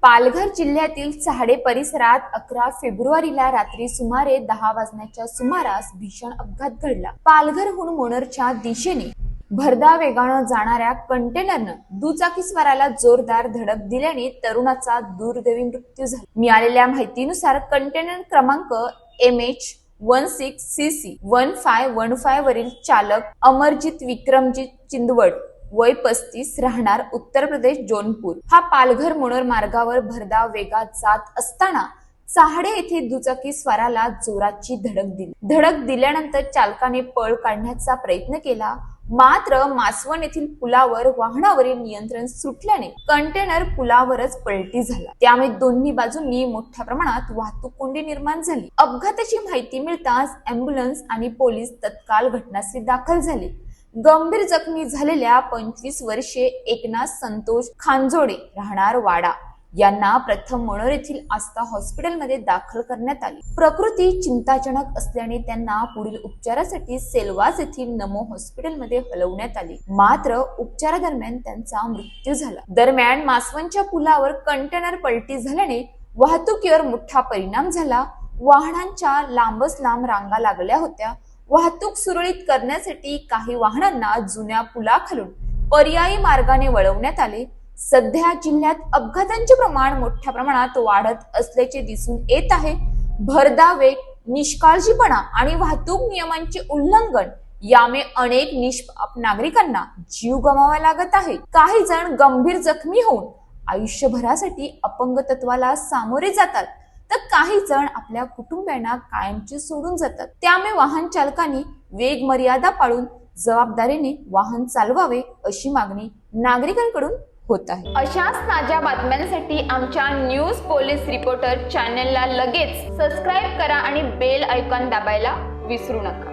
पालघर जिल्ह्यातील चहाडे परिसरात 11 फेब्रुवारीला रात्री सुमारे 10 वाजण्याच्या सुमारास भीषण अपघात घडला। पालघरहून मोनरच्या दिशेने भरधाव वेगानं जाणाऱ्या कंटेनरनं दुचाकीस्वाराला जोरदार धडक दिल्याने तरुणाचा दुर्दैवी मृत्यू झाला। मिळालेल्या माहितीनुसार कंटेनर क्रमांक MH16CC1515 वरील चालक अमरजित विक्रमजित चिंदवड वय 35 राहणार उत्तर प्रदेश जौनपूर हा पालघर मोनर मार्गावर भरधाव वेगात जात असताना चहाडे येथे दुचाकी स्वाराला जोराची धडक दिल्यानंतर चालकाने पळ काढण्याचा प्रयत्न केला, मात्र मासवण येथील पुलावर वाहनावरील नियंत्रण सुटल्याने कंटेनर पुलावरच पलटी झाला। त्यामुळे दोन्ही बाजूंनी मोठ्या प्रमाणात वाहतूक कोंडी निर्माण झाली। अपघाताची माहिती मिळताच अँब्युलन्स आणि पोलीस तत्काळ घटनास्थळी दाखल झाले। गंभीर जखमी झालेल्या 25 वर्षीय एकनाथ संतोष खांजोडे राहणार वाडा यांना प्रथम मोनर येथील आस्था हॉस्पिटलमध्ये दाखल करण्यात आले। प्रकृती चिंताजनक असल्याने त्यांना पुढील उपचारासाठी सेलवास येथील नमो हॉस्पिटलमध्ये हलवण्यात आले, मात्र उपचारादरम्यान त्यांचा मृत्यू झाला। दरम्यान मासवणच्या पुलावर कंटेनर पलटी झाल्याने वाहतुकीवर मोठा परिणाम झाला। वाहनांच्या लांबच लांब रांगा लागल्या होत्या। वाहतूक सुरळीत करण्यासाठी काही वाहनांना जुन्या पुलाखालून पर्यायी मार्गाने वळवण्यात आले। सध्या जिल्ह्यात अपघातांचे प्रमाण मोठ्या प्रमाणात वाढत असल्याचे दिसून येत आहे। भरधाव वेग, निष्काळजीपणा आणि वाहतूक नियमांचे उल्लंघन यामुळे अनेक निष्पाप नागरिकांना जीव गमवावा लागत आहे। काही जण गंभीर जखमी होऊन आयुष्यभरासाठी अपंगत्वाला सामोरे जातात, तर काही जण आपल्या कुटुंबियांना कायमचे सोडून जातात। त्यामुळे वाहन चालकांनी वेग मर्यादा पाळून जबाबदारीने वाहन चालवावे अशी मागणी नागरिकांकडून होत आहे। अशाच ताज्या बातम्यांसाठी आमच्या न्यूज पोलीस रिपोर्टर चॅनलला लगेच सबस्क्राईब करा आणि बेल आयकॉन दाबायला विसरू नका।